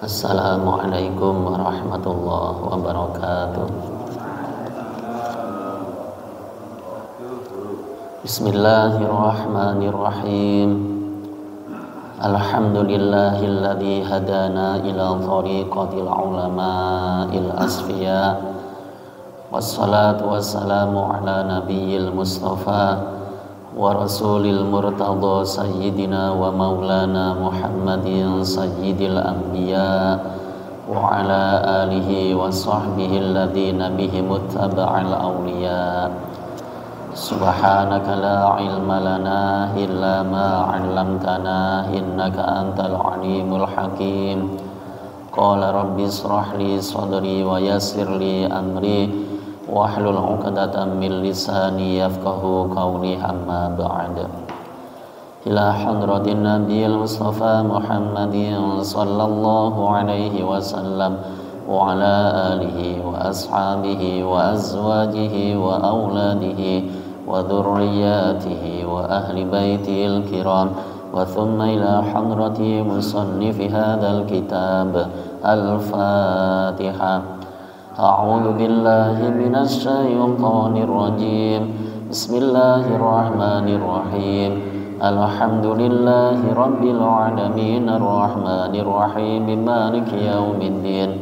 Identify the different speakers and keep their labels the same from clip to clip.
Speaker 1: Assalamualaikum warahmatullahi wabarakatuh. Bismillahirrahmanirrahim. Alhamdulillahilladzi hadana ila thariqatil ulama'il asfiya. Wassalatu wassalamu ala nabiyyil mustafa wa rasulil murtadha sayyidina wa maulana Muhammadin sayyidil anbiya wa ala alihi wa sahbihi alladhina bihim muttaba'al awliya. Subhanaka la ilma lana illa ma 'allamtana innaka antal alimul hakim. Qala rabbi israh li sadri wa yassir li amri wahlul 'uqdatam min lisani yafqahu qawli, amma ba'd. Ila hadratin nabiyil mustafa Muhammadin sallallahu alaihi wasallam wa ala alihi wa ashabihi wa azwajihi wa auladihi wa dhurriyyatihi wa ahli baitihil kiram wa thumma ila hadrati musannifi hadzal kitab. Al-Fatihah. A'udzu billahi minasy syaithanir rajim. Bismillahirrahmanirrahim. Alhamdulillahi rabbil alamin arrahmanir rahim maliki yaumiddin.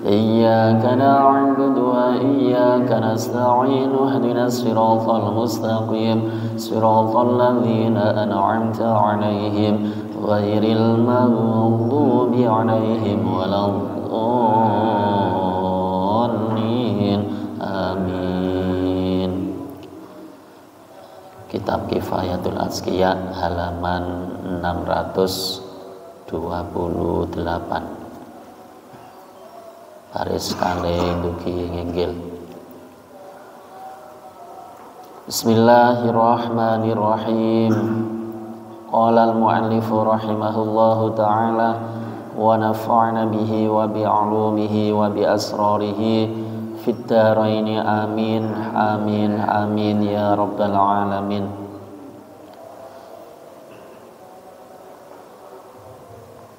Speaker 1: Iyyaka na'budu wa iyyaka nasta'in ihdinas siratal mustaqim siratal ladzina an'amta 'alaihim ghairil maghdubi 'alaihim waladdallin. Amin. Kitab Kifayatul Azkiya halaman 628. Baris kali duki nginggil. Bismillahirrahmanirrahim. Qala al-mu'allifu rahimahullahu ta'ala wa nafa'na bihi wa bi'ulumihi wa bi asrarihi fid dharaini amin amin amin ya rabbal alamin.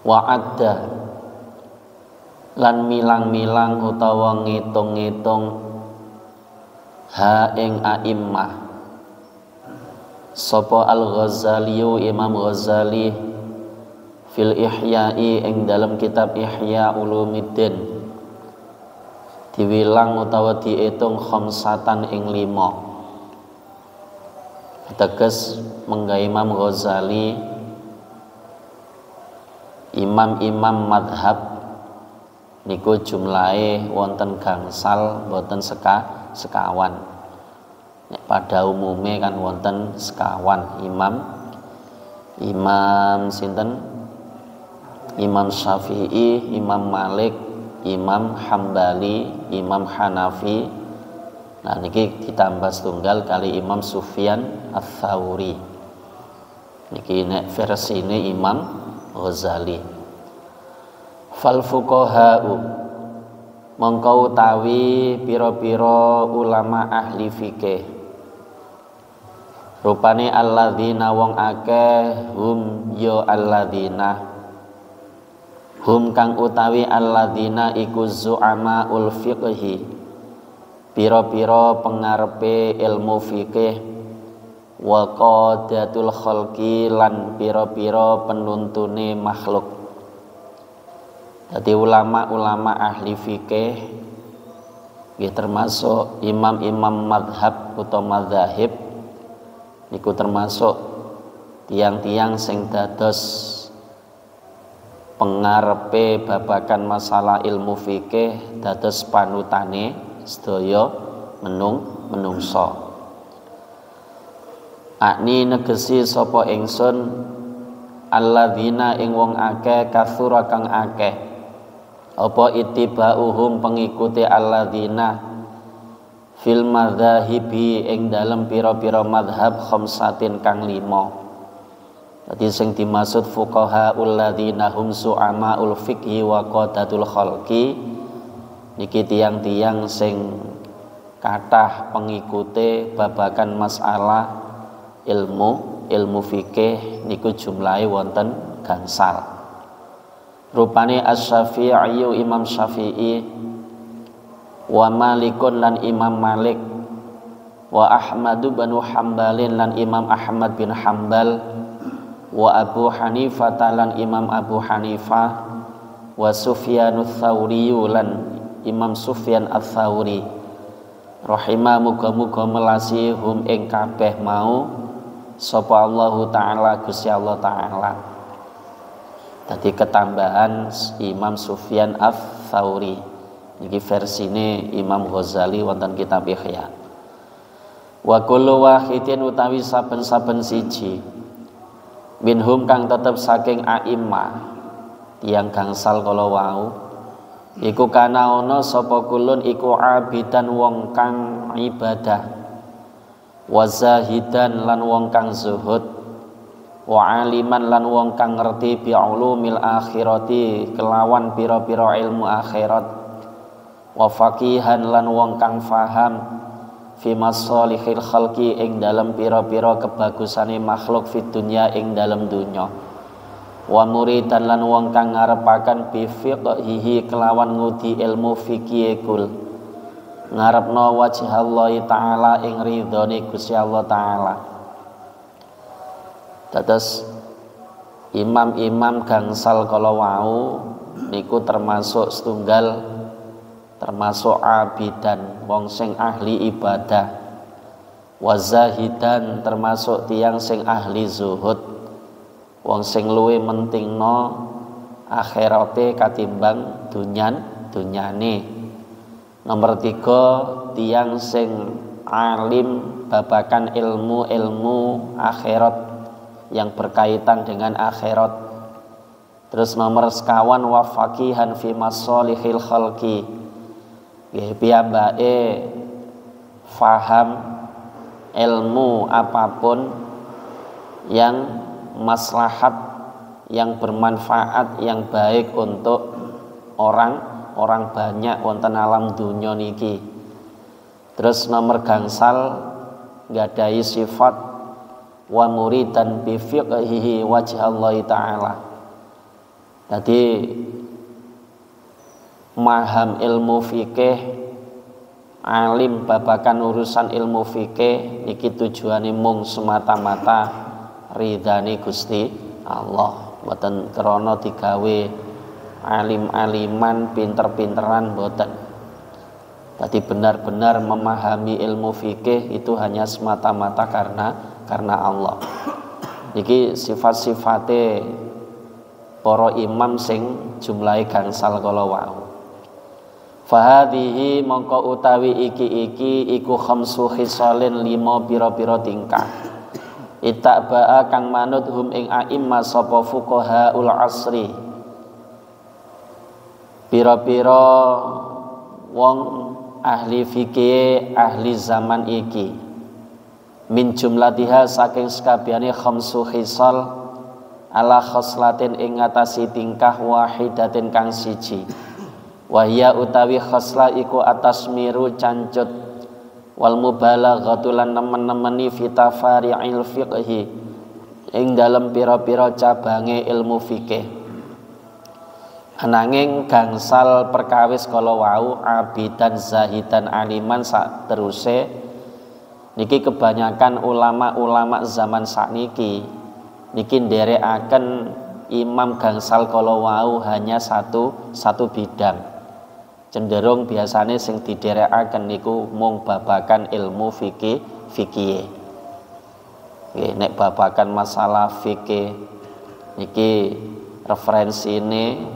Speaker 1: Wa'adda lan milang-milang utawa ngitung-ngitung ha ing a'immah sapa Al-Ghazali Imam Ghazali fil Ihya'i ing dalam kitab Ihya Ulumuddin diwilang utawa diitung khamsatan ing 5. Teges mengga Imam Ghazali imam-imam madhab niku jumlahe wonten gangsal boten sekawan. Nek pada umume kan wonten sekawan imam sinten? Imam Syafi'i, Imam Malik, Imam Hambali, Imam Hanafi. Nah niki ditambah setunggal kali Imam Sufyan Ats-Tsauri. Niki nek versine Imam Ghazali. Fal fuqaha'u mongko utawi pira-pira ulama ahli fikih rupane alladzina wong akeh hum ya alladzina hum kang utawi alladzina iku zu'amaul fiqhi pira-pira pengarepe ilmu fikih wa qadatul khalqi lan pira-pira penuntune makhluk. Jadi ulama-ulama ahli fikih nggih termasuk imam-imam madhab utawa madzahib niku termasuk tiang-tiang sing dados pengarepe babagan masalah ilmu fikih dados panutane sedaya menungsa. Akni negesi sapa ingsun alladzina ing wong akeh kasura kang akeh apa ittiba'uhum pengikuti alladzina fil madzahibi ing dalem pira-pira madhab khamsatin kang 5. Jadi sing dimaksud fuqahaul ladzina hum su'amaul fiqhi wa qadatul khalqi niki tiang-tiang sing kathah pengikute babagan masalah ilmu fikih niku jumlahe wonten gangsal. rupane Asy-Syafi'i Imam Syafi'i, wa Malikun lan Imam Malik, wa Ahmadu bin Hambalin lan Imam Ahmad bin Hambal, wa Abu Hanifah lan Imam Abu Hanifah, wa Sufyanus Tsauri lan Imam Sufyan Ats-Tsauri, rahimah muga-muga melasi hum ing kabeh mau sapa Allah taala Gusti Allah taala. Tadi ketambahan Imam Sufyan Ats-Tsauri. Iki versine Imam Ghazali wonten kitab Ihya. Wa kullu wahidin utawi saben-saben siji minhum kang tetep saking a'immah tiyang gangsal kala wau iku kana ana sapa kulun iku abidan wong kang ibadah, wa zahidan lan wong kang zuhud, wa aliman lan wong kang ngerti bi ulumil akhirati kelawan pira-pira ilmu akhirat, wa faqihan lan wong kang faham fi masalihil khalqi ing dalem pira-pira kebagusane makhluk fid dunya ing dalem dunya, wa muridan lan wong kang ngarepaken bi fiqhihi kelawan ngudi ilmu fikih kul ngarepno wajhallahi taala ing ridhone Gusti Allah taala. Dados imam-imam gangsal kala wau niku termasuk setunggal, termasuk abidan wong sing ahli ibadah, wa zahidan termasuk tiyang sing ahli zuhud, wong sing luwih mentingno akhirate katimbang dunyane. Nomor 3 tiyang sing alim babakan ilmu akhirat yang berkaitan dengan akhirat. Terus nomor sekawan wa faqihan fi masalihil khalqi, nggih piyambake faham ilmu apapun yang maslahat, yang bermanfaat, yang baik untuk orang banyak wonten alam dunya niki. Terus nomor gangsal nggadahi sifat wa muridan bi fiqhihi wajhallahi ta'ala. Jadi maham ilmu fikih, alim babakan urusan ilmu fikih niki tujuane mung semata-mata ridhani Gusti Allah, mboten krana digawe alim-aliman pinter-pinteran mboten. Jadi benar-benar memahami ilmu fikih itu hanya semata-mata karena Allah. Niki sifat-sifate para imam sing jumlahe gangsal kala wau. Fahadhihi mongko utawi iki iku khamsu khisalin 5 pira-pira tingkah. Ittaba'a kang manut hum ing a'immah sapa fuqahaul asri. Pira-pira wong ahli fikih ahli zaman iki. Min jumlatiha saking sekabehane khamsu khisal ala khoslatin ing ngatasi tingkah wahidatin kang siji. Wahya utawi khosla iku atasmiru cancut wal mubalaghatu lan nemen-nemeni fitafari'il fiqhi ing dalem pira-pira cabange ilmu fikih. Ananging gangsal perkawis kala wau abidan zahidan aliman sak teruse niki kebanyakan ulama-ulama zaman sakniki niki nderekaken imam gangsal kala wau hanya satu bidang. Cenderung biasane sing diderekaken niku mung babakan ilmu fikih. Nggih, nek babakan masalah fikih niki referensine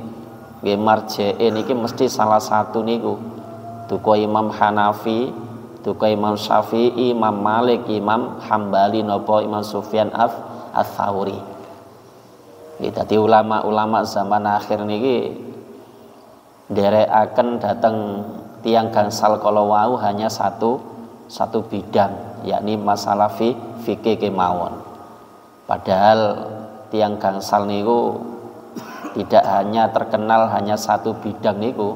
Speaker 1: nggih marji'e niki mesti salah satu niku. Duka Imam Hanafi, duka Imam Syafi'i, Imam Malik, Imam Hambali napa Imam Sufyan Ats-Tsauri. Nggih, dadi ulama-ulama zaman akhir niki derekaken dateng tiang gangsal kala wau hanya satu bidang, yakni masalah fikih kemawon. Padahal tiang gangsal niku tidak hanya terkenal hanya satu bidang niku,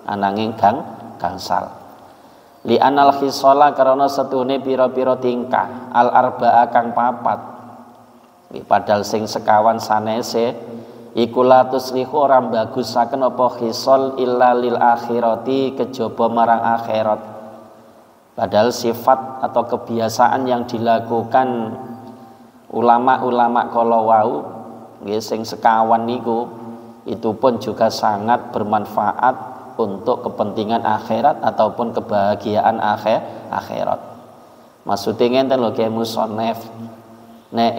Speaker 1: ananging gangsal. Li anal khisala karena setune pira-pira tingkah al arbaa kang papat. Padahal sing sekawan sanese iku la tuslihu ora bagusaken apa khisal illa lil akhirati kejaba marang akhirat. Padahal sifat atau kebiasaan yang dilakukan ulama-ulama kala wau nggih sing sekawan niku itu pun juga sangat bermanfaat untuk kepentingan akhirat ataupun kebahagiaan akhirat. Maksudnya ngenten lho Kiai Musonef nek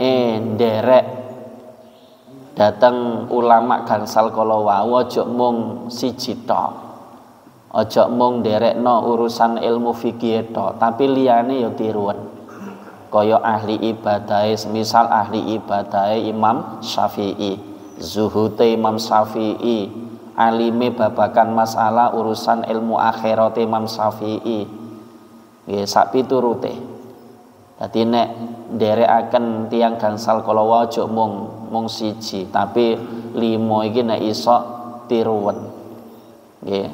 Speaker 1: nderek dateng ulama gangsal kala wau aja mung siji tok. Aja mung nderekno urusan ilmu fikih tok, tapi liyane ya tiruan. Kaya ahli ibadah, semisal ahli ibadah Imam Syafi'i, zuhute Imam Syafi'i, alime babakan masalah urusan ilmu akhirat Imam Syafi'i. Nggih sak piturute. Dadi nek nderekaken tiyang gangsal kala wae aja mung siji, tapi 5 iki nek iso tiruan. Nggih,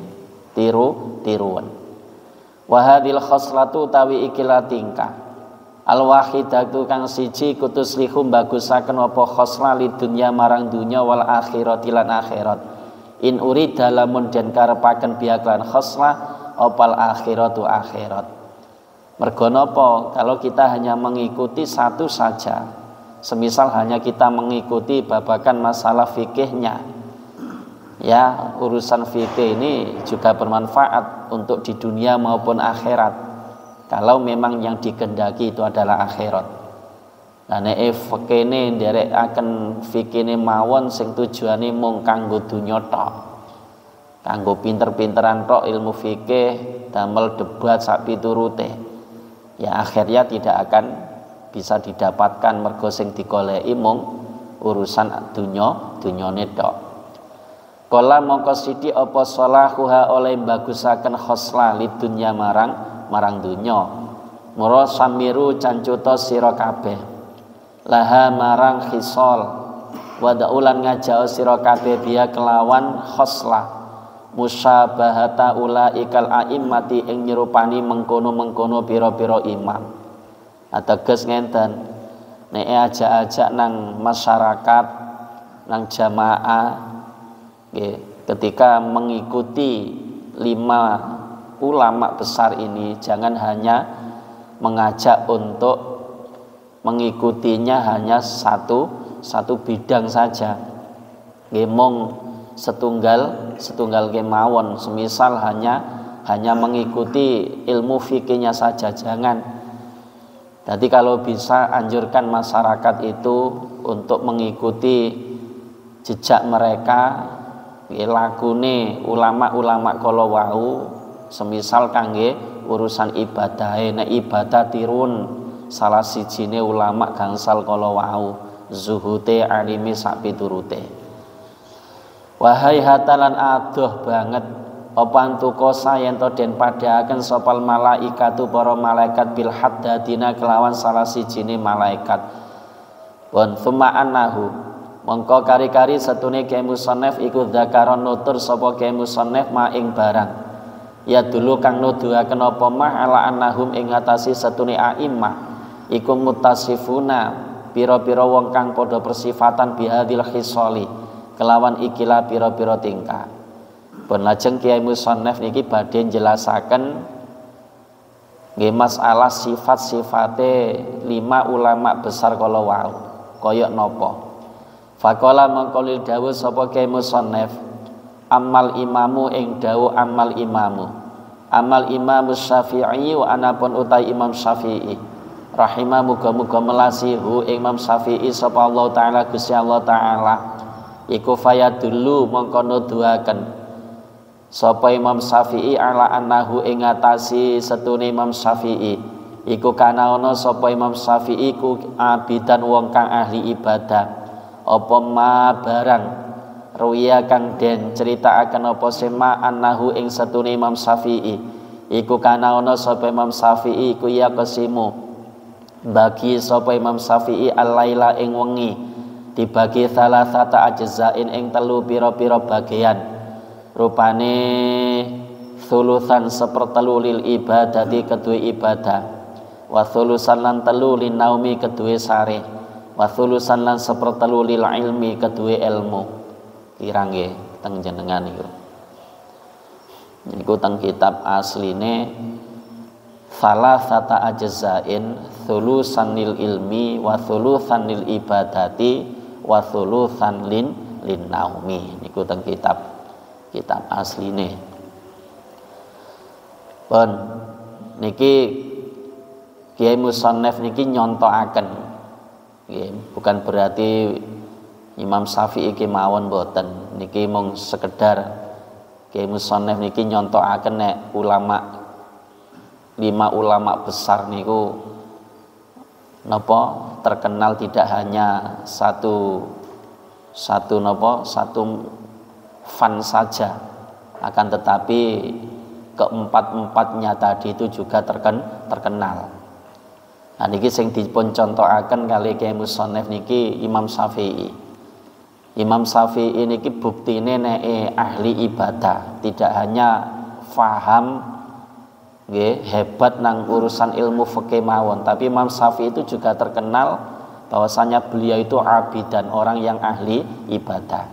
Speaker 1: tiruan. Wa hadhil khoslatu tawi ikilah tingkah. Al wahidatu kang siji kutus lihum bagusaken apa khosla li dunya marang dunya wal akhirati lan akhirat. In urida lamun den karepaken biaklan khosla opal akhiratu akhirat. Mergo napa kalau kita hanya mengikuti satu saja, semisal hanya kita mengikuti babakan masalah fikihnya, ya urusan fikih ini juga bermanfaat untuk di dunia maupun akhirat kalau memang yang dikehendaki itu adalah akhirat. Nah nek fikine nderekaken fikine mawon sing tujuane mung kanggo dunya tok, kanggo pinter-pinteran tok ilmu fikih damel debat sak piturute, ya akhirnya tidak akan bisa didapatkan mergo sing digoleki mung urusan dunyane tok. Kala mongko sithik apa salahuha oleh bagusaken khoslah li dunya marang dunya. Mura samiru cancuta sira kabeh laha marang khisal wa daulan ngajao sira kabeh biya kelawan khoslah musyabahata ulaikal a'immati ing nyerupani mengkono-mengkono pira-pira imam. Ateges ngenten nek ajak-ajak nang masyarakat nang jamaah ketika mengikuti 5 ulama besar ini, jangan hanya mengajak untuk mengikutinya hanya satu bidang saja. Mong setunggal kemawon, semisal hanya mengikuti ilmu fikihnya saja, jangan. Jadi kalau bisa anjurkan masyarakat itu untuk mengikuti jejak mereka, lakune ulama-ulama kala wau, semisal kangge urusan ibadah. Nek ibadah tirun salah sijine ulama gangsal kala wau, zuhute alime sak piturute. Wahai hatalan adoh banget apa antukosa yen to den padhaaken sopal malaikatu para malaikat bil haddadina kelawan salah sijine malaikat. Wan thumma annahu mongko kari-kari setune Kiai Musonef iku dzakaron nutur sapa Kiai Musonef ma ing barang ya dulu kang nuduhaken apa mah ala annahum ing ngatasi setune a'immah iku mutasifuna pira-pira wong kang padha persifatan bihadil khisali kelawan ikilah pira-pira tingkah. Pun lajeng Kiai Musonef niki badhe njelasaken nggih masalah sifat-sifate 5 ulama besar kala wau kaya napa. Faqala mangkolil dawuh sapa Kiai Musonef amal imamu ing dawuh amal imamu Syafi'i wa anapun utai Imam Syafi'i rahimah muga-muga melasihu Imam Syafi'i sapa Allah taala Gusti Allah taala iku fayadullu mongko nuduhaken sapa Imam Syafi'i ala annahu ing ngatasi setune Imam Syafi'i iku kana ana sapa Imam Syafi'i iku abidan wong kang ahli ibadah apa ma barang ruya kang den critakaken apa sema annahu ing setune Imam Syafi'i iku kana ana sapa Imam Syafi'i iku ya kesimu bagi sapa Imam Syafi'i al-laila ing wengi dibagi salasata ajzain ing 3 pira-pira bagian rupane thulutsan sepertelu lil ibadati kedue ibadah wa thulutsan lan 3 lin naumi kedue sare wa thulutsan lan sepertelu lil ilmi kedue ilmu kirang nggih teng jenengan niku. Niku teng kitab asline salasata ajzain, thulutsan lil ilmi wa thulutsan lil ibadati wa thulutsan lin naumi. Niku teng kitab asline. Pun niki Kiai Musannaf niki nyontokaken. Nggih, bukan berarti Imam Syafi'i iki mawon boten. Niki mung sekedar Kiai Musannaf niki nyontokaken nek ulama 5 ulama besar niku napa terkenal tidak hanya satu fan saja, akan tetapi keempat-empatnya tadi itu juga terkenal. Nah niki sing dipun contohaken kali Kiai Musannaf niki Imam Syafi'i. Imam Syafi'i niki buktine nek ahli ibadah, tidak hanya faham nggih hebat nang urusan ilmu fikih mawon, tapi Imam Syafi'i itu juga terkenal bahwasanya beliau itu abidan, orang yang ahli ibadah.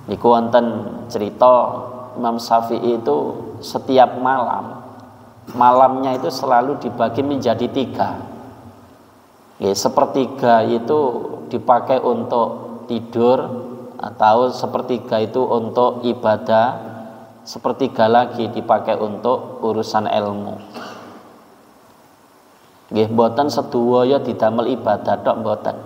Speaker 1: Niku wonten cerita Imam Syafi'i itu setiap malamnya itu selalu dibagi menjadi 3. Sepertiga itu dipakai untuk tidur, atau sepertiga itu untuk ibadah, sepertiga lagi dipakai untuk urusan ilmu. Nggih mboten sedaya didamel ibadah tok mboten.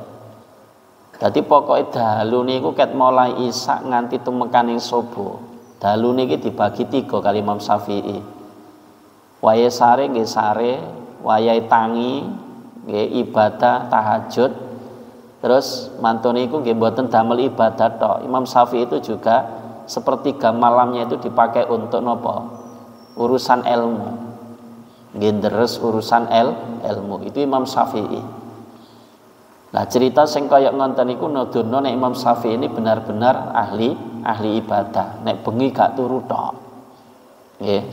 Speaker 1: Dadi pokoke dalu niku ket mulai isak nganti tumekaning subuh. Dalu niki dibagi 3 kali Imam Syafi'i. Wayahe sare nggih sare, wayahe tangi nggih ibadah tahajud. Terus mantune iku nggih mboten damel ibadah tok. Imam Syafi'i itu juga sepertiga malamnya itu dipakai untuk nopo? Urusan ilmu. Nggih deres urusan ilmu. Itu Imam Syafi'i. Nah, cerita sing kaya ngoten niku nuduhno nek Imam Syafi'i ini benar-benar ahli ibadah. Nek bengi gak turu tok. Nggih.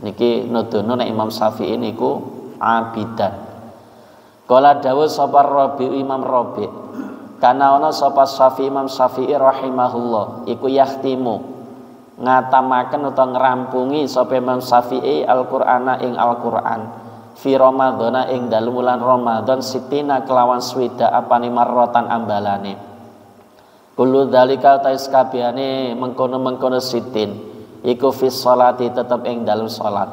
Speaker 1: Niki nuduhno nek Imam Syafi'i niku abidan. Kala dawuh sapa Rabi Imam Rabi, kana ana sapa Syafi'i Imam Syafi'i rahimahullah iku yahtimu ngatamaken utawa ngrampungi sapa Imam Syafi'i Al-Qur'ana ing Al-Qur'an fi Ramadhana ing dalem wulan Ramadan sitina kelawan swida apane marrotan ambalane. Kullu dzalika tais kabehane mengkono-mengkono sitin iku fi sholati tetep ing dalem salat.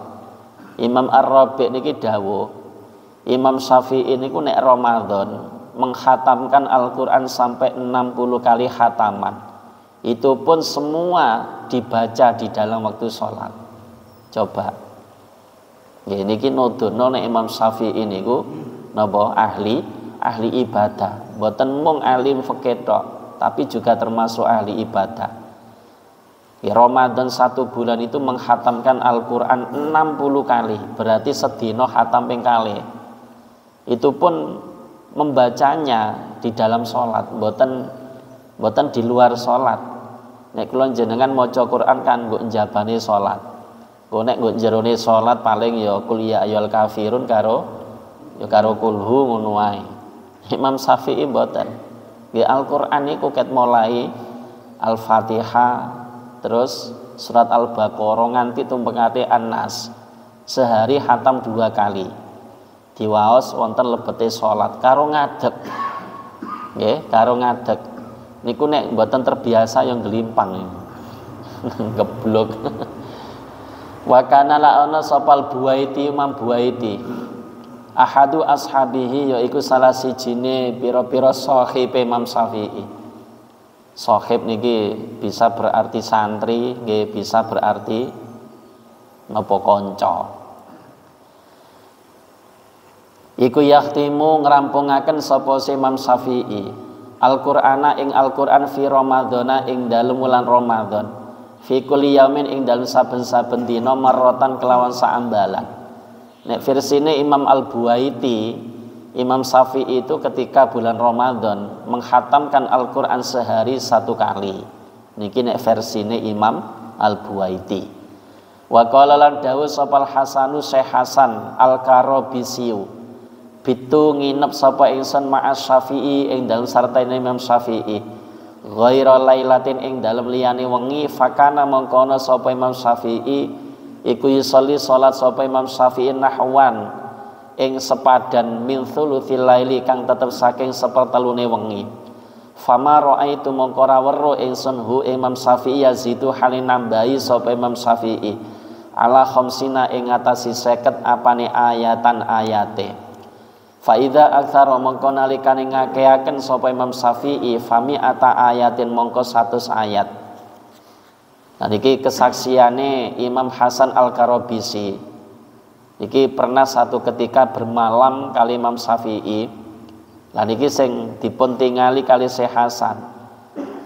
Speaker 1: Imam Ar-Rabi niki dawuh Imam Syafi'i niku nek Ramadan menghatamkan Al-Qur'an sampai 60 kali khataman. Itu pun semua dibaca di dalam waktu sholat. Coba. Ya niki nuduhno nek Imam Syafi'i niku napa ahli ibadah. Mboten mung alim fikih tok, tapi juga termasuk ahli ibadah. Ya Ramadan 1 bulan itu menghatamkan Al-Qur'an 60 kali. Berarti sedina khatam ping kalih. Itu pun membacanya di dalam sholat, mboten di luar sholat. Nek kula jenengan maca Quran kan nggo njabane sholat. Kok nek nggo jerone sholat paling ya qul ya ayyuhal kafirun karo kulhu ngono wae. Imam Syafi'i mboten. Nggih Al-Qur'an niku ket mulai Al-Fatihah terus surat Al-Baqarah nganti tumpekate An-Nas. Sehari khatam 2 kali. Diwaos wonten lebete salat karo ngadeg. Nggih, karo ngadeg. Niku nek mboten terbiasa yang gelimpang. Geblok. Wa kana la ana sapal Buaiti Imam Buaiti. Ahadu ashabihi yaiku salah sijine pira-pira sahib Imam Syafi'i. Sahib niki bisa berarti santri, nggih bisa berarti napa kanca. Iku yahtimu ngrampungaken sapa Imam Syafi'i Al-Qur'ana ing Al-Qur'an fi Ramadhana ing dalem wulan Ramadan fi kulli yaumin ing dalem saben-saben dina marrotan kelawan saambalan. Nek versine Imam Al-Buaiti Imam Syafi'i itu ketika bulan Ramadan menghatamkan Al-Qur'an sehari 1 kali. Niki nek versine Imam Al-Buaiti. Wa qala lan dawuh sapa Hasanu Syekh Hasan Al-Karabisiyu bitu nginep sapa ingsun ma'as Syafi'i ing dalem sartane Imam Syafi'i ghaira lailatin ing dalem liyane wengi fakana mongkono sapa Imam Syafi'i iku yusolli salat sapa Imam Syafi'i nahwan ing sepadan min thuluthil laili kang tetep saking sepertelune wengi. Fama raaitu mongko ra weruh ingsun hu Imam Syafi'i yazidu halin nambahi sapa Imam Syafi'i ala khamsina ing ngatasi 50 apane ayatan ayate. Fa idza aktsara mongko nalikane ngakeaken sapa Imam Syafi'i fami ata ayatin mongko 100 ayat. Nah iki kesaksiane Imam Hasan Al-Karabisi. Iki pernah satu ketika bermalam kali Imam Syafi'i. Lah niki sing dipun tingali kali Syekh Hasan.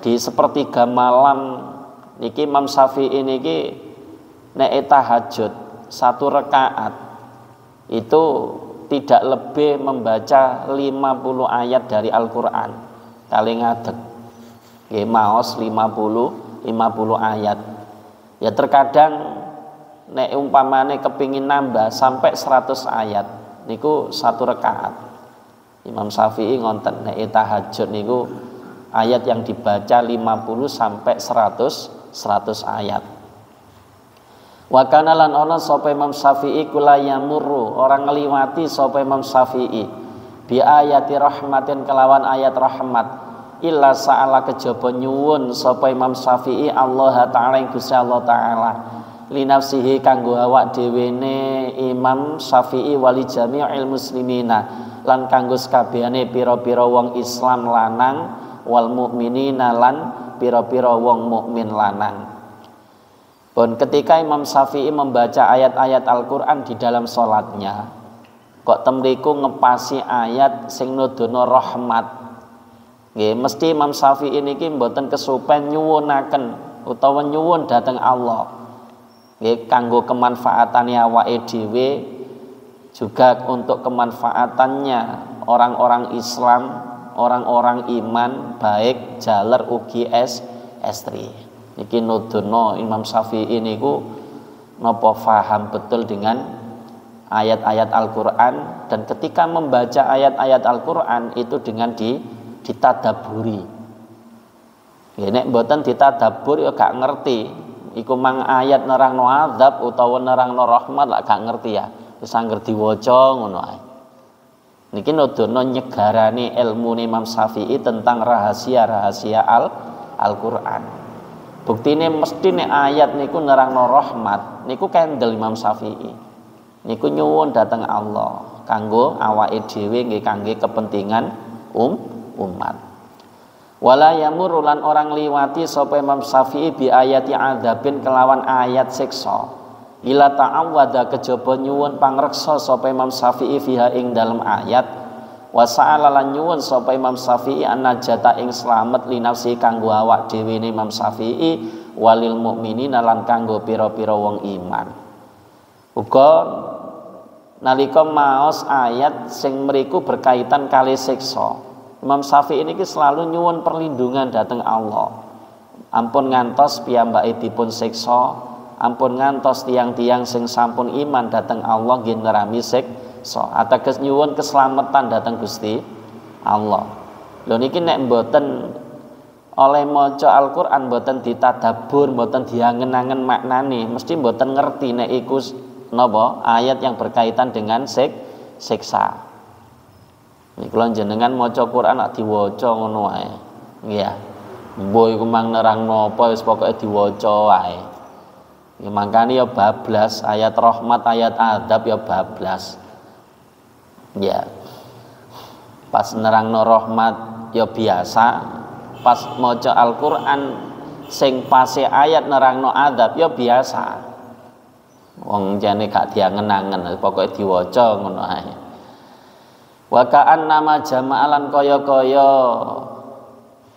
Speaker 1: Di sepertiga malam niki Imam Syafi'i niki nek tahajud 1 rakaat itu tidak lebih membaca 50 ayat dari Al-Qur'an. Kali ngadeg. Nggih maos 50 ayat. Ya terkadang nek umpamane kepingin nambah sampai 100 ayat niku 1 rakaat. Imam Syafi'i ngonten nek tahajud niku ayat yang dibaca 50 sampai 100 ayat. Wa kana lan ana sapa Imam Syafi'i kula yamurru orang ngliwati sapa Imam Syafi'i bi ayati rahmatin kelawan ayat rahmat illa sa'ala kejaba nyuwun sapa Imam Syafi'i Allah taala ing Gusti Allah taala linafsihi kanggo awak dhewene Imam Syafi'i wali jami'il muslimina lan kanggo sakabehane pira-pira wong Islam lanang wal mukminina lan pira-pira wong mukmin lanang. Pun ketika Imam Syafi'i membaca ayat-ayat Al-Qur'an di dalam salatnya kok temriku ngepasi ayat sing nuduno rahmat. Nggih mesti Imam Syafi'i niki mboten kesupen nyuwunaken utawa nyuwun dhateng Allah. Nggih kanggo kemanfaatannya awake dhewe juga untuk kemanfaatannya orang-orang Islam, orang-orang iman baik jaler ugi estri. Niki nuduno Imam Syafi'i niku napa paham betul dengan ayat-ayat Al-Qur'an dan ketika membaca ayat-ayat Al-Qur'an itu dengan ditadaburi. Ya nek mboten ditadabur ya gak ngerti. Iku mang ayat nerangno azab utawa nerangno rahmat lak gak ngerti ya. Wis angger diwaca ngono ae. Niki nudono nyegarane ilmu Imam Syafi'i tentang rahasia-rahasia Al-Qur'an. Buktine mesti nek ayat niku nerangno rahmat, niku kendel Imam Syafi'i. Niku nyuwun dhateng Allah kanggo awake dhewe nggih kangge kepentingan umat. Wala yamur lan orang liwati sapa Imam Syafi'i bi ayati adzabin kelawan ayat siksa. Ila ta'awwadha kejaba nyuwun pangreksa sapa Imam Syafi'i fiha ing dalam ayat. Wa sa'ala lan nyuwun sapa Imam Syafi'i an-najata ing slamet li nafsi kanggo awak dhewe Imam Syafi'i walil mukminina lan kanggo pira-pira wong iman. Uga nalika maos ayat sing mriku berkaitan kali siksa. Imam Syafi'i ini selalu nyuwun perlindungan dhateng Allah. Ampun ngantos piyambake dipun siksa, ampun ngantos tiang-tiang sing sampun iman dhateng Allah nggih nerami siksa. Ateges nyuwun keselamatan dhateng Gusti Allah. Lho niki nek mboten oleh maca Al-Qur'an mboten ditadabbur, mboten diangen-angen maknane, mesti mboten ngerti nek iku napa ayat yang berkaitan dengan siksa. Kula jenengan maca Quran nak diwaca ngono wae. Nggih. Mbok iku mang nerangno apa wis pokoke diwaca wae. Ya mangkane ya bablas ayat rahmat ayat adab ya bablas. Ya. Pas nerangno rahmat ya biasa, pas maca Al-Qur'an sing pase ayat nerangno adab ya biasa. Wong jane gak diangen-angen pokoke diwaca ngono ae. Wa ka'an nama jama'alan kaya-kaya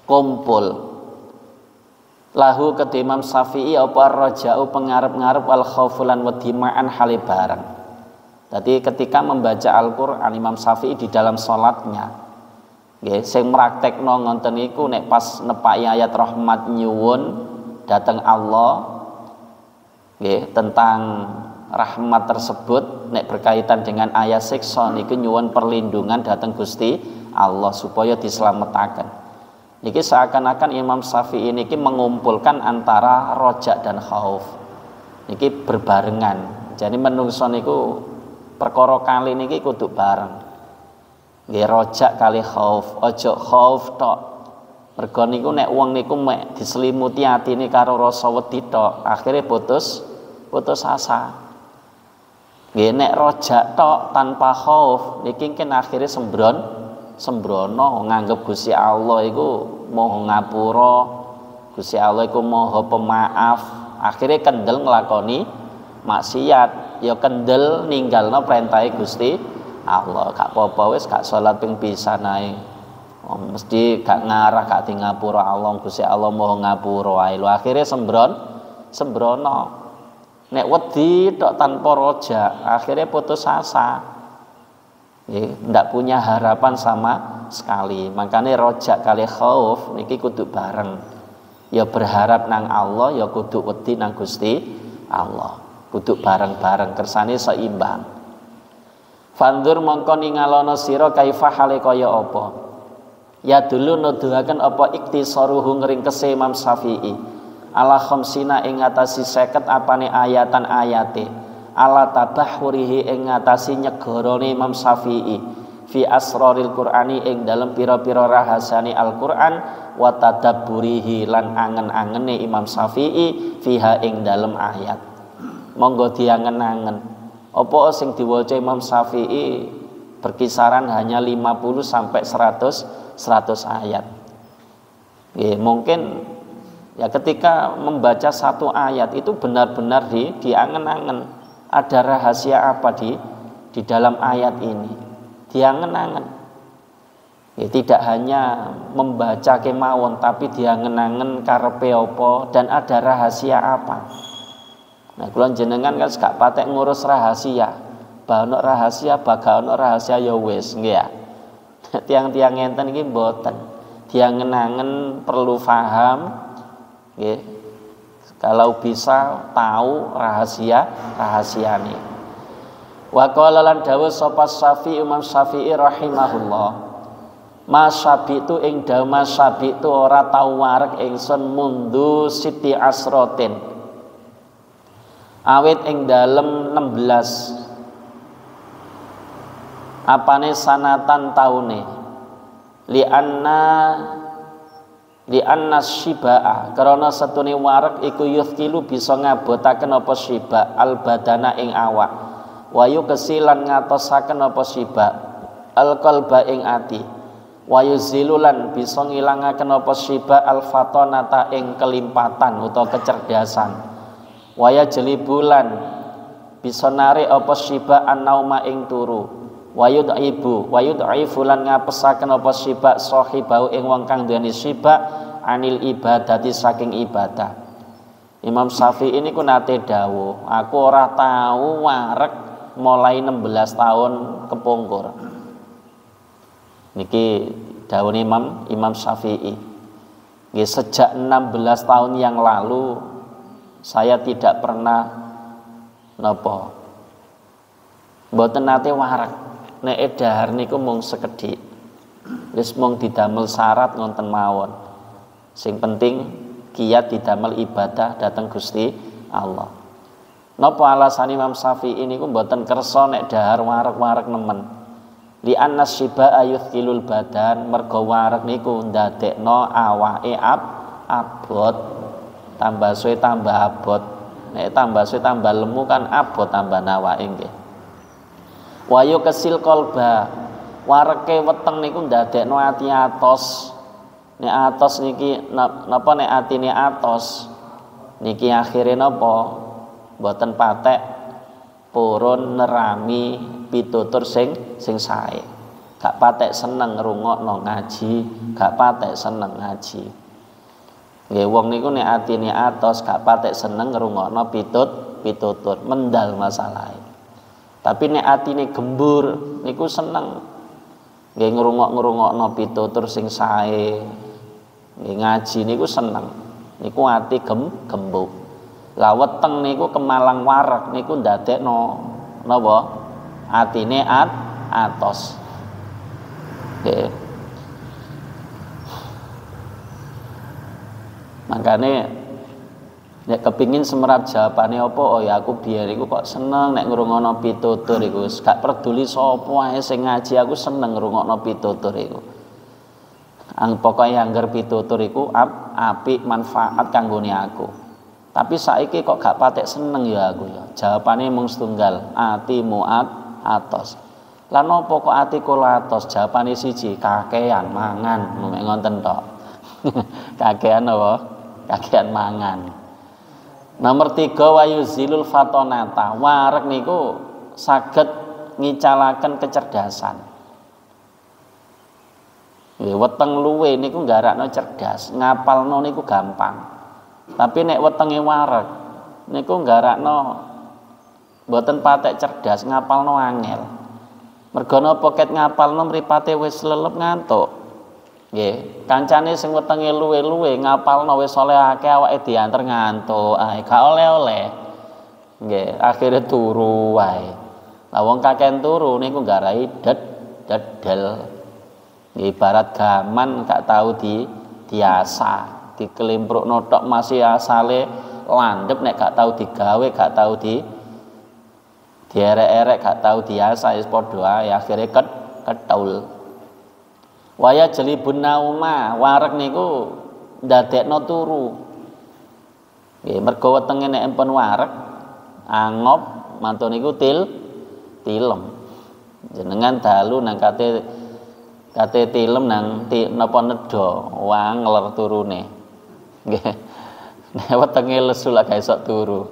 Speaker 1: kumpul lahu kedhe Imam Syafi'i apa raja'u pengarep-ngarep wal khaufulan wedi ma'an hale bareng. Dadi ketika membaca Al-Qur'an Imam Syafi'i di dalam salatnya nggih sing praktekno ngonten iku nek pas nepaki ayat rahmat nyuwun dhateng Allah nggih tentang rahmat tersebut nek berkaitan dengan ayat siksa niku nyuwun perlindungan dhateng Gusti Allah supaya dislametaken. Niki seakan-akan Imam Syafi'i niki mengumpulkan antara rojak dan khauf. Niki berbarengan. Jadi menungso niku perkara kali niki kudu bareng. Nggih rojak kali khauf, ojo khauf tok. Mergo niku nek wong niku mek diselimuti atine karo rasa wedi tok, akhire putus asa. Nggih nek rojak tok tanpa khauf niki kan akhire sembrono nganggep Gusti Allah iku maha ngapura, Gusti Allah iku maha pemaaf, akhirnya kendel nglakoni maksiat, ya kendel ninggalno perintahe Gusti Allah. Gak apa-apa wis gak salat ping pisan ae. Mesti gak ngarah gak di ngapura Allah, Gusti Allah maha ngapura ae. Lho akhirnya sembrono. Nek wedi tok tanpa roja, akhirnya putus asa. Ndak punya harapan sama sekali. Makanya rojak kali khauf niki kudu bareng. Ya berharap nang Allah, ya kudu wedi nang Gusti Allah. Kudu bareng-bareng kersane seimbang. Fandur mongko ningalono sira kaifa hale kaya apa. Ya dulu nuduhaken apa iktisaruhu ngringkese Imam Syafi'i. Ala khamsina ing ngatasi 50 apane ayatan ayate. Ala tabahurihi ing ngatasi nyegorone Imam Syafi'i fi asraril Qur'ani ing dalem pira-pira rahasiane Al-Qur'an wa tadabburihi lan angen-angene Imam Syafi'i fiha ing dalem ayat. Monggo diangen-angen apa sing diwaca Imam Syafi'i berkisaran hanya 50 sampai 100 ayat. Mungkin ya ketika membaca satu ayat itu benar-benar diangen-angen. Ada rahasia apa di dalam ayat ini? Diangen-angen. Ya, tidak hanya membaca kemawon, tapi diangen-angen karepe apa dan ada rahasia apa. Nah, kula jenengan kan gak patek ngurus rahasia. Bah ono rahasia, baga ono rahasia ya wis, nggih ya. Tiang-tiang ngenten iki mboten. Diangen-angen perlu paham, nggih. Kalau bisa tahu rahasiane. Wa qala lan dawuh sapa Syafi'i Imam Syafi'i rahimahullah. Mas Syafi'tu ing dawuh Mas Syafi'tu ora tau wareg ingsun mundu siti asrotin. Awit ing dalem 16. Apane sanatan taune. Li'anna syibaa karena setune wareg iku yuthkilu bisa ngabotaken apa syiba al badana ing awak wayu kesilan ngatosaken apa syiba al qalba ing ati wayu zilulan bisa ngilangaken apa syiba al fatonata ing kelimpatan utawa kecerdasan waya jelibulan bisa narik apa syiba an-nauma ing turu wayud'ifu lan ngapesaken apa syiba sahibau ing wong kang duweni syiba anil ibadati saking ibadah. Imam Syafi'i niku nate dawuh, aku ora tahu wareg mulai 16 tahun kepungkur. Niki dawuh Imam Syafi'i. Nggih sejak 16 tahun yang lalu saya tidak pernah napa mboten nate wareg. Nek edhar niku mung sekedhik. Wis mung didamel syarat ngonten mawon. Sing penting kiat didamel ibadah dhateng Gusti Allah. Napa alasan Imam Syafi'i niku mboten kersa nek dahar wareg-wareg nemen. Li anna syiba ayuthilul badan mergo wareg niku ndadekno awake abot. Tambah suwe tambah abot. Nek tambah suwe tambah lemu kan abot tambah awake nggih. Wayu kesil kolba wareke weteng niku ndadekno ati atos. Nek atos niki napa nek atine atos niki akhire napa mboten patek purun nerami pitutur sing sae. Gak patek seneng ngrungokno ngaji, gak patek seneng ngaji. Nggih wong niku nek atine atos gak patek seneng ngrungokno pitutur, mendal masalahe. Tapi nek atine gembur niku seneng nggih ngrungokno pitutur sing sae. Nggih ngaji niku seneng. Niku ati gembuk. Lah weteng niku kemalang wareg niku ndadekno napa? Atine atos. Nggih. Makane nek kepingin semerap jawabane apa, oh ya aku biyen iku kok seneng nek ngrungokno pitutur iku. Gak peduli sapa wae sing ngaji, aku seneng ngrungokno pitutur iku. Pokoke angger pitutur iku apik manfaat kanggone aku. Tapi saiki kok gak patek seneng ya aku ya. Jawabane mung setunggal, atimu atos. Lan opo kok atiku atos? Jawabane siji, kakean mangan, mek ngoten tok. Kakean apa? Kakean mangan. Nomor 3 wayuzilul fatonata. Wareg niku saged ngicalaken kecerdasan. Weteng luwe niku nggarakno cerdas, ngapalno niku gampang. Tapi nek wetenge wareg niku nggarakno mboten patek cerdas, ngapalno angel. Mergo napa ket ngapalno mripate wis lelep ngantuk. Nggih, kancane sing wetenge luwe-luwe ngapalno wis oleh akeh awake dianter ngantuk, ae gak oleh-oleh. Nggih, akhire turu wae. Lah wong kakean turu niku nggarai dedel. Ibarat gaman gak tahu diasah, dikelimprukno tok masih asale landhep nek gak tahu digawe, gak tahu dierek-erek, gak tahu diasah wis padha ae akhire ketul. Waya jelibun nauma, wareg niku ndadekno turu. Nggih, mergo wetenge nek empun wareg angop mantun niku tilem. Jenengan dalu nang kate tilem nang napa nedha wangler turune. Nggih. Nek wetenge lesu lak gak iso turu.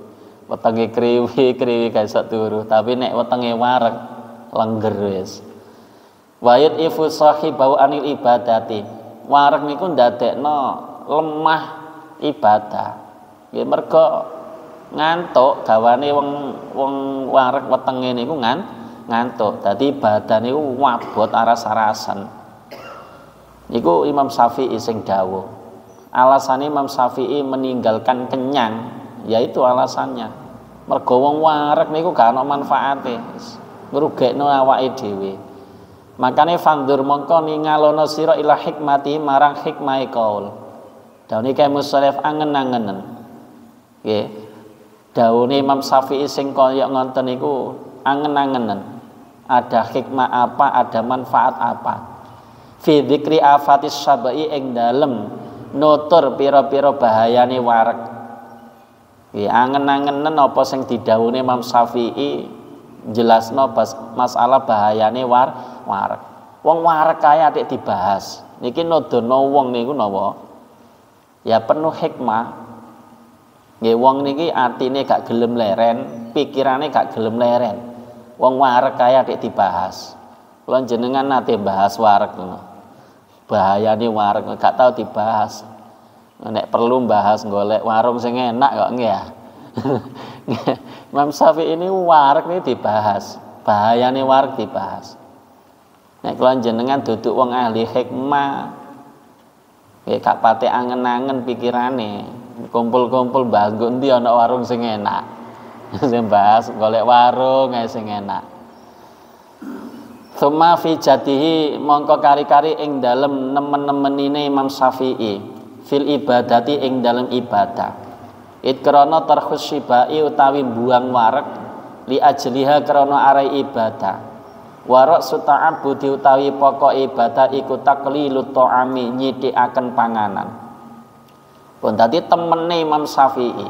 Speaker 1: Wetenge kriwi gak iso turu, tapi nek wetenge wareg lengger wis. Wayat ifu sahibau anil ibadati. Wareg niku ndadekno lemah ibadah. Nggih mergo ngantuk gawane wong wareg wetenge niku ngantuk. Dadi badan niku wabot aras-arasan. Niku Imam Syafi'i sing dawuh. Alasannya Imam Syafi'i meninggalkan kenyang, yaitu alasannya mergo wong wareg niku gak ana manfaate. Ngrugekno awake dhewe. Makane fandur mongko ningalono sira ila hikmati marang hikmahe kaul. Daune kae musallaf angen-angenen. Nggih. Daune Imam Syafi'i sing kaya ngoten niku angen-angenen. Ada hikmah apa, ada manfaat apa. Fi dzikri afatis sabai ing dalem nutur pira-pira bahayane wareg. Nggih, angen-angenen apa sing didhawuhi Imam Syafi'i jelasno masalah bahayane wareg. Wong wareg kae atik dibahas. Niki nodono wong niku napa? Ya penuh hikmah. Nggih wong niki atine gak gelem leren, pikirane gak gelem leren. Wong wareg kae atik dibahas. Kula jenengan nate bahas wareg ngono. Bahayane wareg gak tau dibahas. Nek perlu bahas golek warung sing enak kok nggih ya. Imam Syafi'i ini wareg ini dibahas, bahayane wareg dibahas. Nek kula jenengan duduk wong ahli hikmah, nggih gak pate angen-angen pikirane, kumpul-kumpul bahas ndi ana warung sing enak. Sing bahas golek warung ae sing enak. Tsumma fi jatihi mongko kari-kari ing dalem nemen-nemenine Imam Syafi'i fil ibadati ing dalem ibadah. Krana tarkhusibai utawi buang wareg li ajliha krana arai ibadah. Waraq suta'abudi utawi pokok ibadah iku taqlilut ta'ami nyithikaken panganan. Pun dadi temene Imam Syafi'i.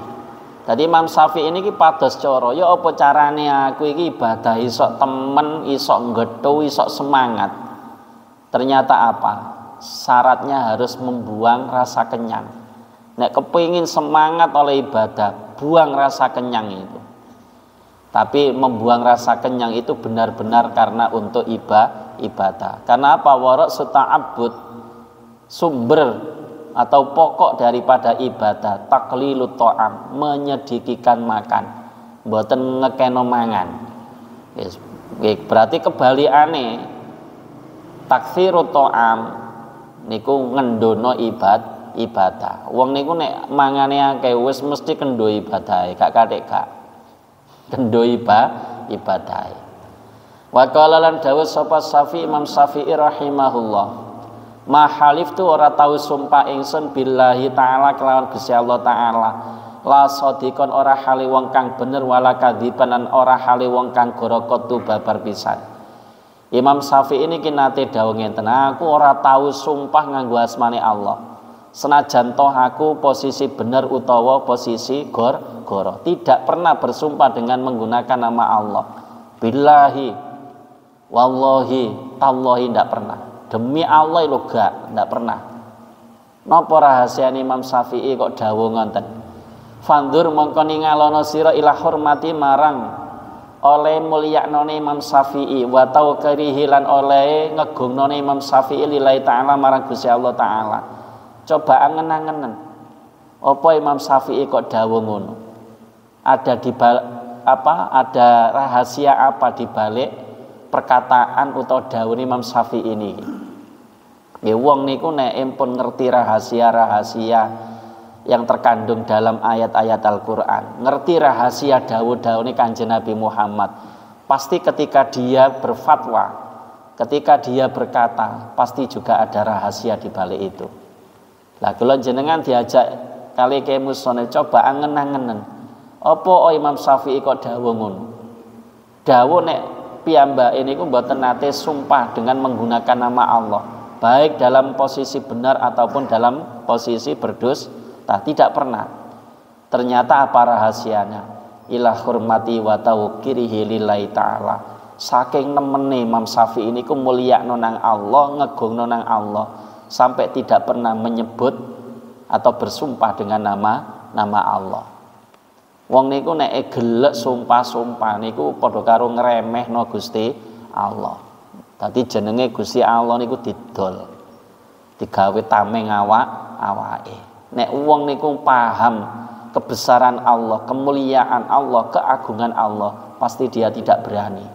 Speaker 1: Dadi Imam Syafi'i niki pados cara ya apa carane aku iki ibadah iso temen, iso nggethu, iso semangat. Ternyata apa? Syaratnya harus membuang rasa kenyang. Nek kepingin semangat oleh ibadah, buang rasa kenyang itu. Tapi membuang rasa kenyang itu benar-benar karena untuk ibadah. Karena apa? Waraq suta'abbud, sumber atau pokok daripada ibadah taqlilut ta'am, menyedikitkan makan, mboten ngekeno mangan. Berarti kebalikane taktsirut ta'am niku ngendono ibadah. Wong niku nek mangane akeh wis mesti kendho ibadahe, gak kathik gak. Kendho ibadahe. Wa qala lan dawuh sapa Syafi'i Imam Syafi'i rahimahullah. Mahalif tu ora tau sumpah ingsun billahi ta'ala kelawan Gusti Allah taala. La sodikon ora hale wong kang bener wala kadziban lan ora hale wong kang gorokotu babar pisan. Imam Syafi'i ini nate dawuh ngenten, aku ora tau sumpah nganggo asmane Allah. Senajan toh aku posisi bener utawa posisi goro, tidak pernah bersumpah dengan menggunakan nama Allah. Billahi, wallahi, tallahi ndak pernah. Demi Allah lho gak, ndak pernah. Napa rahasia Imam Syafi'i kok dawuh ngoten? Fandur mongko ningalono sira ila hormati marang oleh mulyaknone Imam Syafi'i wa taukarihi lan oleh ngegungnone Imam Syafi'i lillahi ta'ala marang Gusti Allah taala. Coba angen-angenen apa Imam Syafi'i kok dawuh ngono? Ada ada rahasia apa di balik perkataan utawa dawuh Imam Syafi'i ini? Nggih wong niku nek empun ngerti rahasia-rahasia yang terkandung dalam ayat-ayat Al-Qur'an, ngerti rahasia dawuh-dawuh Kanjeng Nabi Muhammad, pasti ketika dia berfatwa, ketika dia berkata, pasti juga ada rahasia di balik itu. Lah kula jenengan diajak kali ke musone coba angen-angenen. Apa Imam Syafi'i kok dawuh ngono? Dawuh nek piyambake niku mboten nate sumpah dengan menggunakan nama Allah, baik dalam posisi benar ataupun dalam posisi berdusta, tidak pernah. Ternyata apa rahasianya? Ila hurmati wa tawqirihi lillahi ta'ala. Saking nemene Imam Syafi'i niku mulyakno nang Allah, ngegungno nang Allah, sampai tidak pernah menyebut atau bersumpah dengan nama Allah. Wong niku nek gelek sumpah-sumpah niku padha karo ngremehno Gusti Allah. Dadi jenenge Gusti Allah niku didol. Digawe tameng awake. Nek wong niku paham kebesaran Allah, kemuliaan Allah, keagungan Allah, pasti dia tidak berani.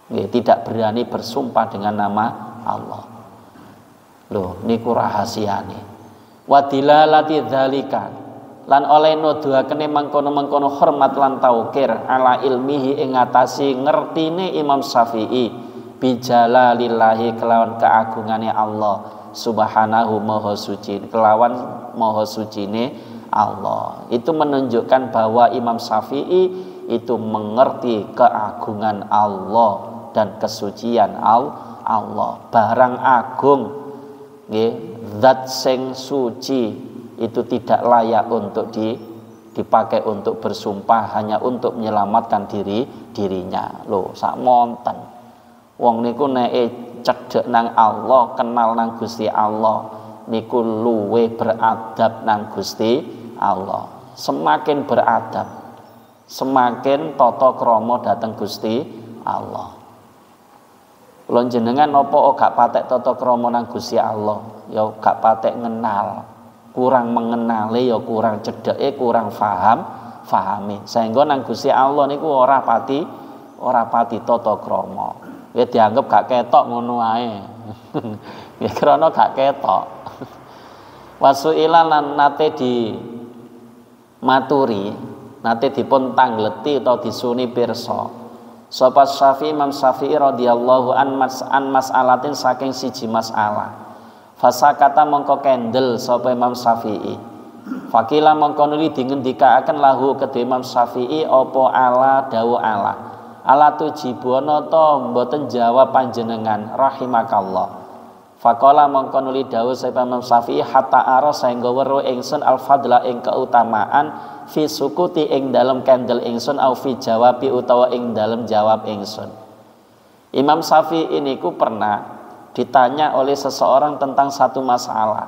Speaker 1: Tidak berani bersumpah dengan nama Allah. Loh, niku rahasiane. Wa dilalati dzalika lan oleh nuduhakene mangkono-mangkono hormat lan taukir ala ilmihi ing ngatasi ngertine Imam Syafi'i bijalalillahi kelawan keagungane Allah subhanahu maha suci, kelawan maha sucine Allah. Itu menunjukkan bahwa Imam Syafi'i itu mengerti keagungan Allah dan kesucian Allah. Barang agung, zat sing suci itu tidak layak untuk dipakai untuk bersumpah hanya untuk menyelamatkan dirinya. Loh, sak monten. Wong niku nek cedhek nang Allah, kenal nang Gusti Allah, niku luwih beradab nang Gusti Allah. Semakin beradab, semakin tata krama dhateng Gusti Allah. Kula jenengan napa gak patek tata krama nang Gusti Allah, ya gak patek ngenal, kurang mengenali ya kurang cedeke, kurang fahami. Sehingga nang Gusti Allah niku ora pati tata krama. Ya dianggap gak ketok ngono ae. Ya krana gak ketok. Wasuila lan nate di maturi, nate dipun tangleti atau disuni pirsa. Sapa Syafi'i Imam Syafi'i radhiyallahu an mas'alatin saking siji masalah. Fasakata mongko kendel sapa Imam Syafi'i. Fakila mongko nuli dingendikaaken lahu kedhe Imam Syafi'i apa ala dawuh ala. Ala tujibono to mboten jawab panjenengan rahimakallah. Faqala mongko nuli dawuh sapa Imam Syafi'i hatta ara saengga weruh ingsun al-fadla ing keutamaan fi sukuti ing dalem kendel ingsun au fi jawabi utawa ing dalem jawab ingsun. Imam Syafi'i niku pernah ditanya oleh seseorang tentang satu masalah.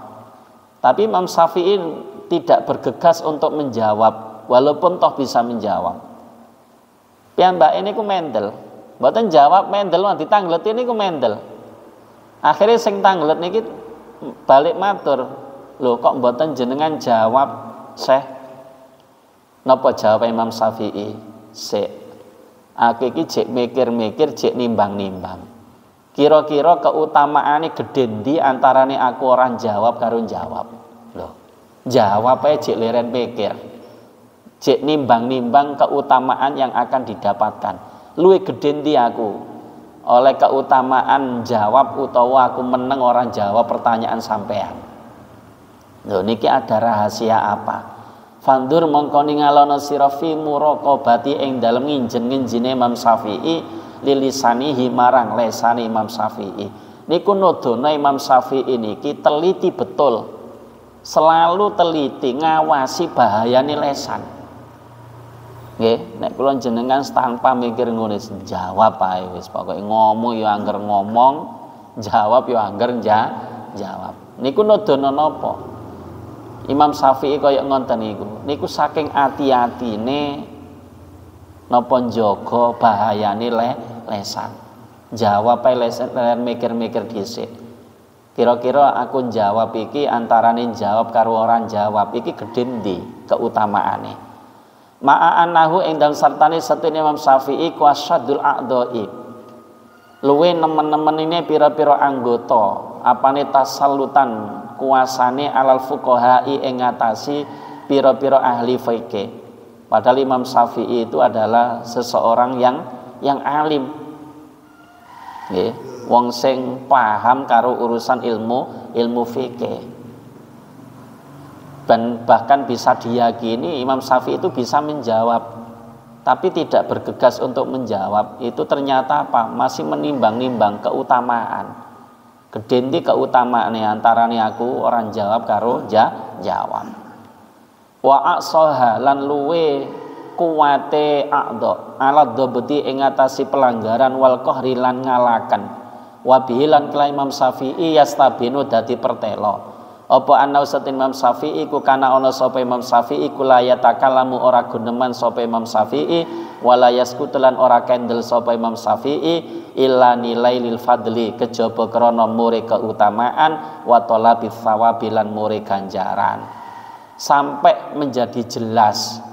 Speaker 1: Tapi Imam Syafi'i tidak bergegas untuk menjawab walaupun toh bisa menjawab. Piyambake niku mendel, mboten jawab mendel lan ditanglet niku mendel. Akhirnya sing tanglet niki balik matur, "Lho kok mboten jenengan jawab, Syekh?" Napa jawab Imam Syafi'i? "Sik. Aku iki jek mikir-mikir, jek nimbang-nimbang. Kira-kira keutamaane gedhe ndi antarane aku ora jawab karo jawab." Lho, jawab ae jek leren mikir. Jek nimbang-nimbang keutamaan yang akan didapatkan. Luwih gedhe ndi aku? oleh keutamaan jawab utawa aku meneng orang jawab pertanyaan sampean. Lho niki ada rahasia apa? Fandur mongko ningalono sira fi muraqabati ing dalem nginjen-nginjine Imam Syafi'i lilisanihi marang lesane Imam Syafi'i. Niku nudono Imam Syafi'i niki teliti betul. Selalu teliti ngawasi bahayane lesan. Nggih, nek kula jenengan tanpa mikir ngono jawab ae wis pokoke ngomong ya angger ngomong, jawab ya angger jawab. Niku nudono napa? Imam Syafi'i kaya ngonten niku. Niku saking ati-atine napa njaga bahayane lesan. Jawab ae lesan mikir-mikir dhisik. Kira-kira aku jawab iki antarane jawab karo orang jawab iki gedhe ndi keutamaane. Ma'anahu ing dalem sartane setune Imam Syafi'i kuasadul a'dha'i. Luwe nemen-nemen ini pira-pira anggota apane tasallutan kuasane alal fuqaha'i ing ngatasi pira-pira ahli fikih. Padahal Imam Syafi'i itu adalah seseorang yang alim. Nggih, wong sing paham karo urusan ilmu fikih. Dan bahkan bisa diyakini Imam Syafi'i itu bisa menjawab, tapi tidak bergegas untuk menjawab. Itu ternyata apa? Masih menimbang-nimbang keutamaan. Gedenti keutamaan antarane aku orang jawab karo jawab. Wa aqsaha lan luwe kuwate a'dha alat dobeti ing ngatasi pelanggaran wal qahri lan ngalakan. Wa bihi lan kala Imam Syafi'i yastabinu dadi pertelo. Apa ana usatin Imam Syafi'i ku kana ana sapa Imam Syafi'i ku layatakallamu ora guneman sapa Imam Syafi'i wala yaskutulan ora kendel sapa Imam Syafi'i illa nilai lil fadli kejaba krana muri keutamaan wa talabi tsawabi lan muri ganjaran. Sampai menjadi jelas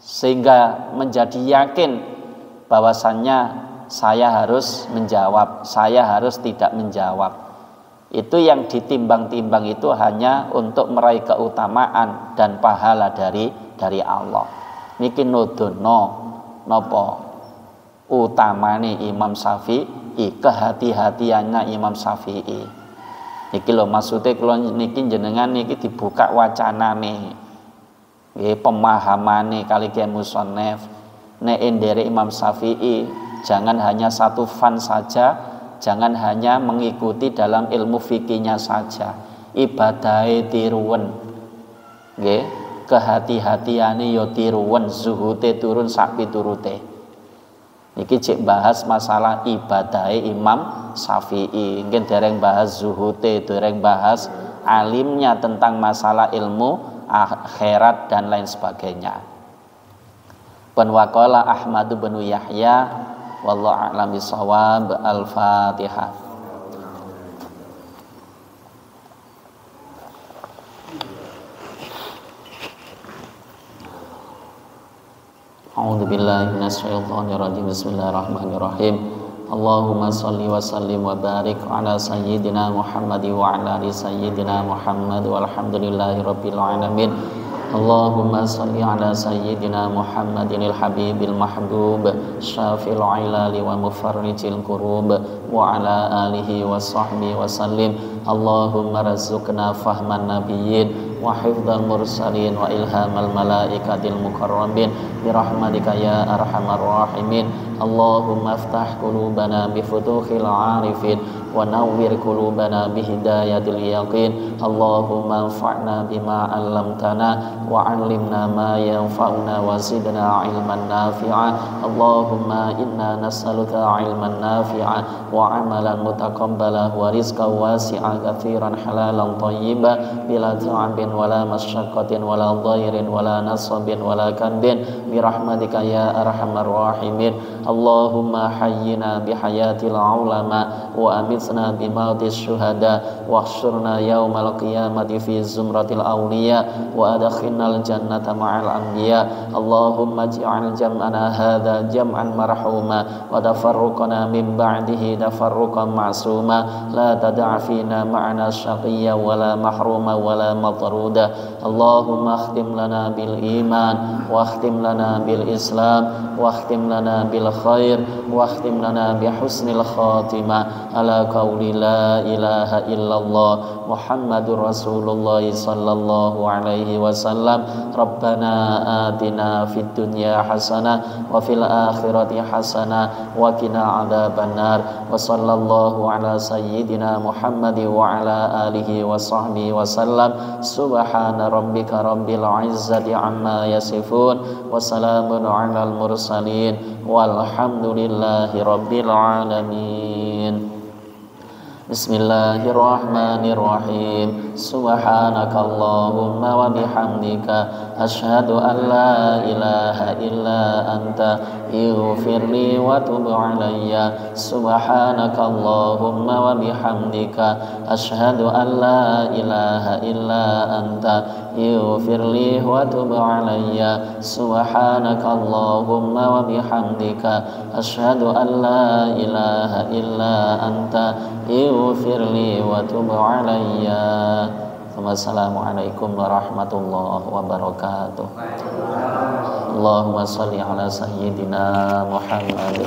Speaker 1: sehingga menjadi yakin bahwasannya saya harus menjawab, saya harus tidak menjawab. Itu yang ditimbang-timbang itu hanya untuk meraih keutamaan dan pahala dari Allah. Niki nudono napa utamane Imam Syafi'i, kehati-hatiannya Imam Syafi'i. Niki lho maksude kula niki jenengan niki dibuka wacanane. Nggih pemahamane kali Kiai Musannaf nek endere Imam Syafi'i jangan hanya satu fan saja. Jangan hanya mengikuti dalam ilmu fikihnya saja, ibadahe tiruwen. Nggih, kehati-hatiane ya tiruwen, zuhute turun sak piturute. Niki cek bahas masalah ibadahe Imam Syafi'i. Nggih dereng bahas zuhute, dereng bahas alimnya tentang masalah ilmu akhirat dan lain sebagainya. Pen waqala Ahmad bin Yahya wallahu a'lam bishawab. Al-Fatihah. A'udzu billahi minasyaitonir rajim. Bismillahirrahmanirrahim. Allahumma shalli wa sallim wa barik ala sayyidina Muhammad wa ala ali sayyidina Muhammad walhamdulillahi rabbil alamin. Allahumma salli ala sayyidina Muhammadinil habibil mahbub syafil ilali wa mufarrijil kurub wa ala alihi wa sahbihi wa sallim. Allahumma razukna fahman nabiyyin wa hifdzal mursalin wa ilhamal malaikatil mukarramin birahmatika ya arhamar rahimin. Allahumma aftah qulubana bi futuhil arifin wa nawwir qulubana bi hidayatil yaqin. Allahumma anfa'na bima 'allamtana wa 'allimna ma yanfa'una wa zidna 'ilman nafi'a. Allahumma inna nas'aluka 'ilman nafi'a wa 'amalan mutaqabbala wa rizqan wasi'an katsiran halalan thayyiban bila ta'abin wala masyaqqatin wala dhairin wala nasabin wala kandin birahmatika ya arhamar rahimin. Allahumma hayyina bihayatil ulama wa amit aghithna bimautis syuhada wahsyurna yaumal qiyamati fi zumratil awliya wa adkhilnal jannata ma'al anbiya. Allahumma ij'al jam'ana hadza jam'an marhuma wa tafarruqana min ba'dihi tafarruqan ma'suma la tad'a fina ma'ana syaqiyya wala mahruma wala matruda. Allahumma akhtim lana bil iman wa akhtim lana bil islam wa akhtim lana bil khair wa akhtim lana bi husnil khatimah ala qauli la ilaha illallah Muhammadur Rasulullah sallallahu alaihi wasallam. Rabbana atina fid dunya hasanah wa fil akhirati hasanah wa qina adzabannar. Wa sallallahu ala sayyidina Muhammad wa ala alihi wa sahbihi wasallam. Subhana rabbika rabbil izzati amma yasifun wa salamun alal mursalin walhamdulillahi rabbil alamin. Bismillahirrahmanirrahim. Subhanakallahumma wa bihamdika asyhadu an la ilaha illa anta ighfirli wa tub alayya. Subhanakallahumma wa bihamdika asyhadu an la ilaha illa anta ighfirli wa tub alayya. Subhanakallahumma wa bihamdika asyhadu an la ilaha illa anta ighfirli wa tub alayya. Wassalamualaikum warahmatullahi wabarakatuh. Allahumma shalli ala sayyidina Muhammad.